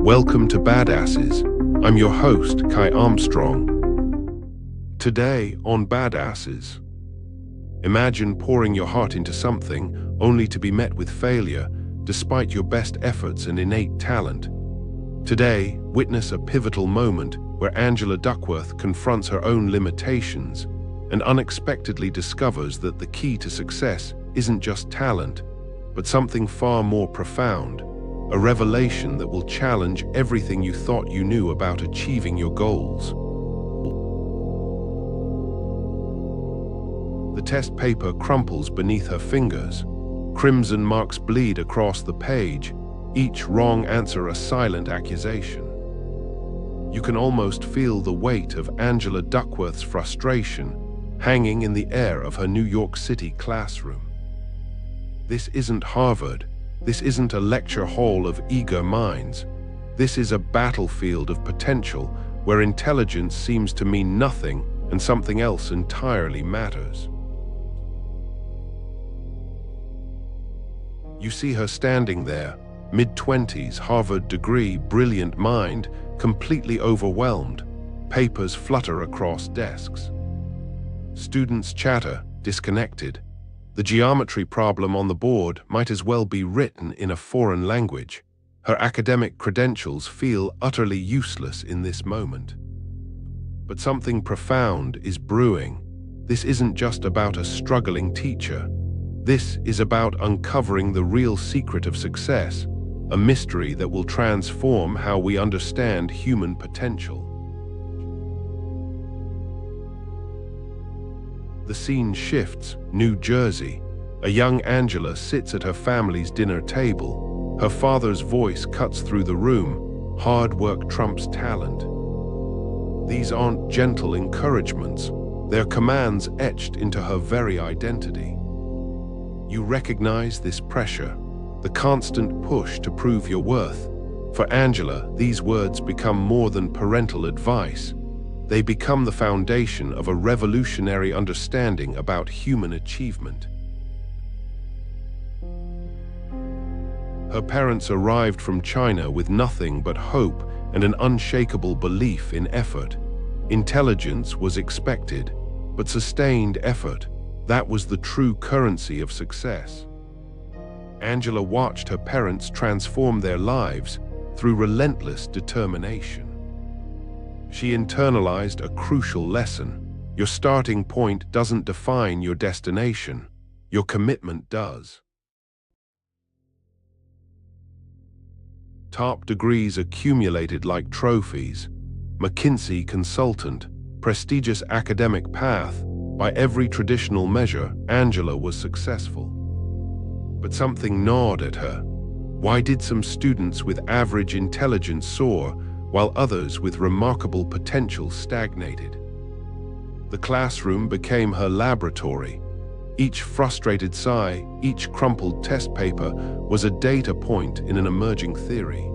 Welcome to Badasses. I'm your host, Kai Armstrong. Today on Badasses, imagine pouring your heart into something only to be met with failure despite your best efforts and innate talent. Today, witness a pivotal moment where Angela Duckworth confronts her own limitations and unexpectedly discovers that the key to success isn't just talent, but something far more profound, a revelation that will challenge everything you thought you knew about achieving your goals. The test paper crumples beneath her fingers. Crimson marks bleed across the page, each wrong answer a silent accusation. You can almost feel the weight of Angela Duckworth's frustration hanging in the air of her New York City classroom. This isn't Harvard. This isn't a lecture hall of eager minds. This is a battlefield of potential where intelligence seems to mean nothing and something else entirely matters. You see her standing there, mid-20s, Harvard degree, brilliant mind, completely overwhelmed. Papers flutter across desks. Students chatter, disconnected. The geometry problem on the board might as well be written in a foreign language. Her academic credentials feel utterly useless in this moment. But something profound is brewing. This isn't just about a struggling teacher. This is about uncovering the real secret of success, a mystery that will transform how we understand human potential. The scene shifts, New Jersey. A young Angela sits at her family's dinner table. Her father's voice cuts through the room. Hard work trumps talent. These aren't gentle encouragements. They're commands etched into her very identity. You recognize this pressure, the constant push to prove your worth. For Angela, these words become more than parental advice. They become the foundation of a revolutionary understanding about human achievement. Her parents arrived from China with nothing but hope and an unshakable belief in effort. Intelligence was expected, but sustained effort, that was the true currency of success. Angela watched her parents transform their lives through relentless determination. She internalized a crucial lesson. Your starting point doesn't define your destination. Your commitment does. Top degrees accumulated like trophies. McKinsey consultant, prestigious academic path. By every traditional measure, Angela was successful. But something gnawed at her. Why did some students with average intelligence soar, while others with remarkable potential stagnated? The classroom became her laboratory. Each frustrated sigh, each crumpled test paper was a data point in an emerging theory.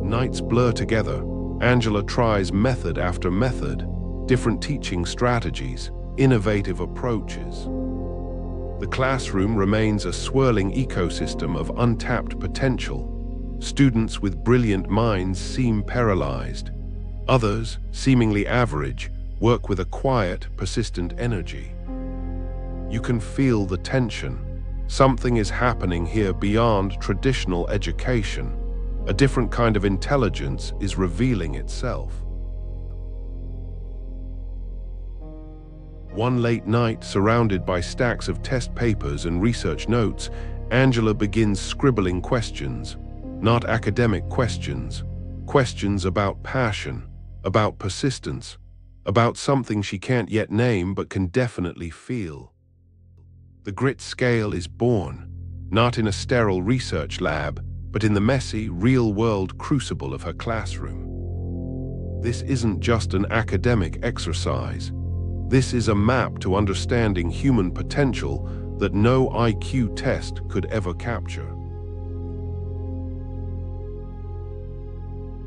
Nights blur together. Angela tries method after method, different teaching strategies, innovative approaches. The classroom remains a swirling ecosystem of untapped potential. Students with brilliant minds seem paralyzed. Others, seemingly average, work with a quiet, persistent energy. You can feel the tension. Something is happening here beyond traditional education. A different kind of intelligence is revealing itself. One late night, surrounded by stacks of test papers and research notes, Angela begins scribbling questions. Not academic questions. Questions about passion, about persistence, about something she can't yet name but can definitely feel. The grit scale is born, not in a sterile research lab, but in the messy, real-world crucible of her classroom. This isn't just an academic exercise. This is a map to understanding human potential that no IQ test could ever capture.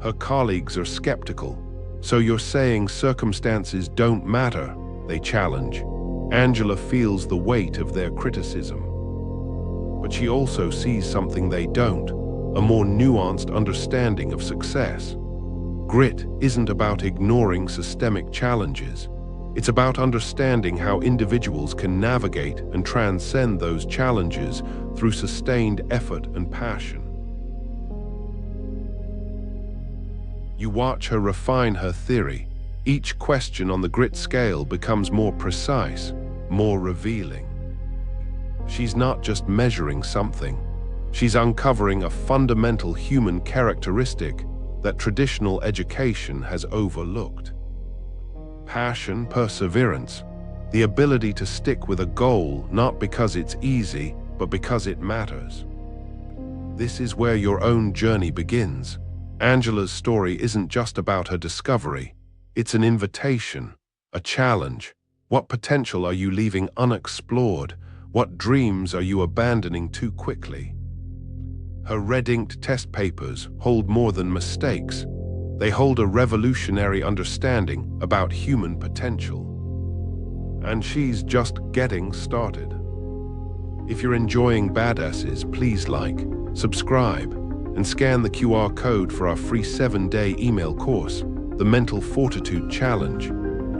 Her colleagues are skeptical. So you're saying circumstances don't matter, they challenge. Angela feels the weight of their criticism. But she also sees something they don't, a more nuanced understanding of success. Grit isn't about ignoring systemic challenges. It's about understanding how individuals can navigate and transcend those challenges through sustained effort and passion. You watch her refine her theory. Each question on the grit scale becomes more precise, more revealing. She's not just measuring something. She's uncovering a fundamental human characteristic that traditional education has overlooked. Passion, perseverance, the ability to stick with a goal not because it's easy, but because it matters. This is where your own journey begins. Angela's story isn't just about her discovery. It's an invitation, a challenge. What potential are you leaving unexplored? What dreams are you abandoning too quickly? Her red-inked test papers hold more than mistakes. They hold a revolutionary understanding about human potential. And she's just getting started. If you're enjoying Badasses, please like, subscribe, and scan the QR code for our free 7-day email course, The Mental Fortitude Challenge.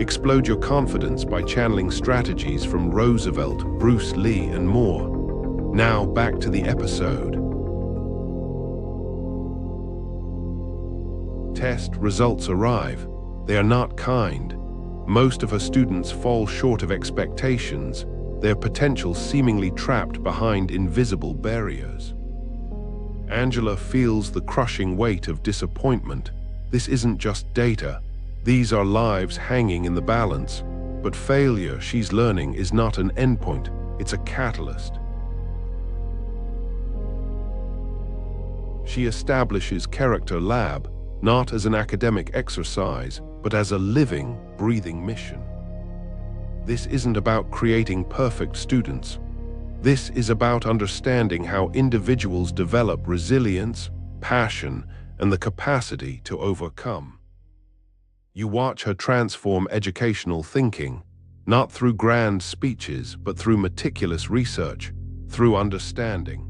Explode your confidence by channeling strategies from Roosevelt, Bruce Lee, and more. Now back to the episode. Test results arrive. They are not kind. Most of her students fall short of expectations, their potential seemingly trapped behind invisible barriers. Angela feels the crushing weight of disappointment. This isn't just data. These are lives hanging in the balance. But failure, she's learning, is not an endpoint. It's a catalyst. She establishes Character Lab, not as an academic exercise, but as a living, breathing mission. This isn't about creating perfect students. This is about understanding how individuals develop resilience, passion, and the capacity to overcome. You watch her transform educational thinking, not through grand speeches, but through meticulous research, through understanding.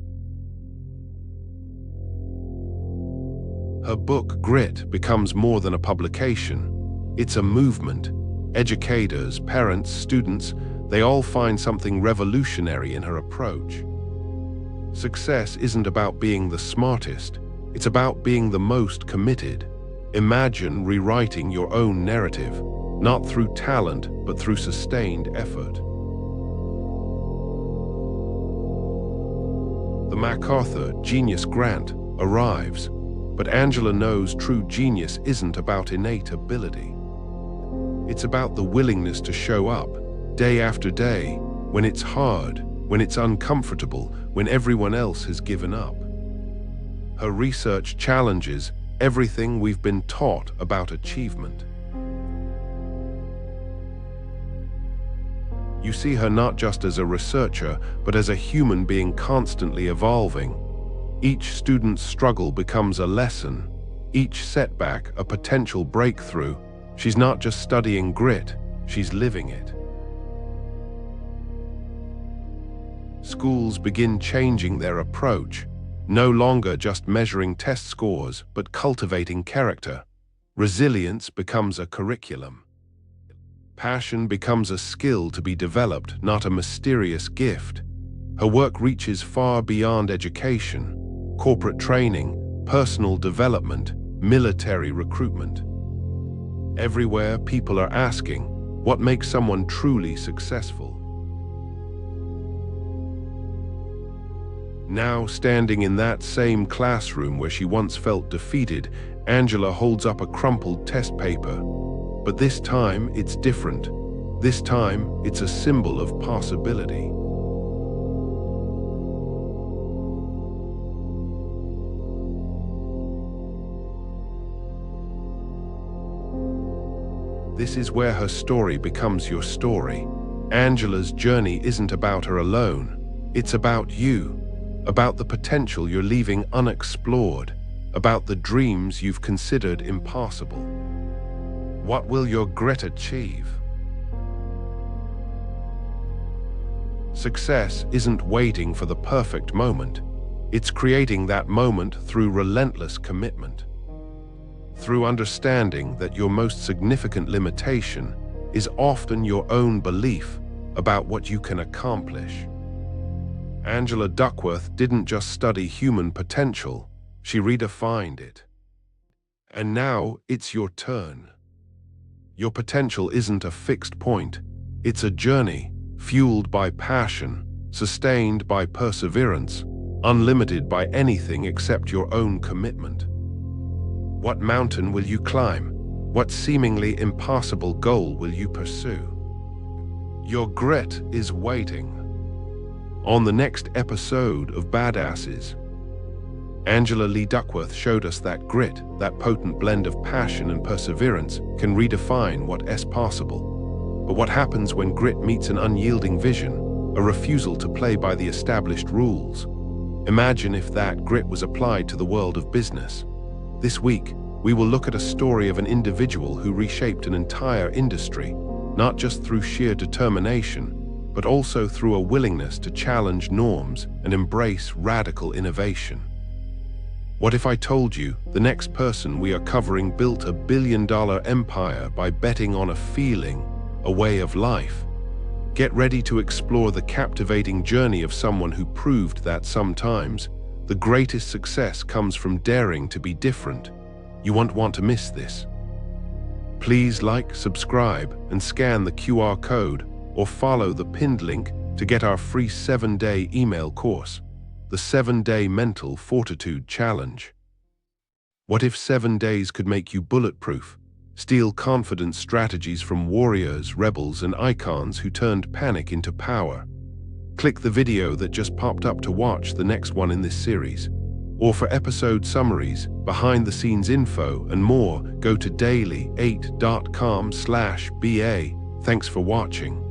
Her book, Grit, becomes more than a publication. It's a movement. Educators, parents, students, they all find something revolutionary in her approach. Success isn't about being the smartest. It's about being the most committed. Imagine rewriting your own narrative, not through talent, but through sustained effort. The MacArthur Genius Grant arrives, but Angela knows true genius isn't about innate ability. It's about the willingness to show up, day after day, when it's hard, when it's uncomfortable, when everyone else has given up. Her research challenges everything we've been taught about achievement. You see her not just as a researcher, but as a human being constantly evolving. Each student's struggle becomes a lesson, each setback a potential breakthrough. She's not just studying grit, she's living it. Schools begin changing their approach, no longer just measuring test scores, but cultivating character. Resilience becomes a curriculum. Passion becomes a skill to be developed, not a mysterious gift. Her work reaches far beyond education, corporate training, personal development, military recruitment. Everywhere, people are asking, what makes someone truly successful? Now, standing in that same classroom where she once felt defeated, Angela holds up a crumpled test paper. But this time, it's different. This time, it's a symbol of possibility. This is where her story becomes your story. Angela's journey isn't about her alone. It's about you. About the potential you're leaving unexplored, about the dreams you've considered impossible. What will your grit achieve? Success isn't waiting for the perfect moment. It's creating that moment through relentless commitment. Through understanding that your most significant limitation is often your own belief about what you can accomplish. Angela Duckworth didn't just study human potential, she redefined it. And now it's your turn. Your potential isn't a fixed point, it's a journey fueled by passion, sustained by perseverance, unlimited by anything except your own commitment. What mountain will you climb? What seemingly impossible goal will you pursue? Your grit is waiting. On the next episode of Badasses, Angela Lee Duckworth showed us that grit, that potent blend of passion and perseverance, can redefine what is possible. But what happens when grit meets an unyielding vision, a refusal to play by the established rules? Imagine if that grit was applied to the world of business. This week, we will look at a story of an individual who reshaped an entire industry, not just through sheer determination, but also through a willingness to challenge norms and embrace radical innovation. What if I told you the next person we are covering built a billion-dollar empire by betting on a feeling, a way of life? Get ready to explore the captivating journey of someone who proved that sometimes the greatest success comes from daring to be different. You won't want to miss this. Please like, subscribe, and scan the QR code or follow the pinned link to get our free 7-day email course, the 7-Day Mental Fortitude Challenge. What if 7 days could make you bulletproof? Steal confidence strategies from warriors, rebels, and icons who turned panic into power. Click the video that just popped up to watch the next one in this series. Or for episode summaries, behind-the-scenes info, and more, go to daily8.com/BA. Thanks for watching.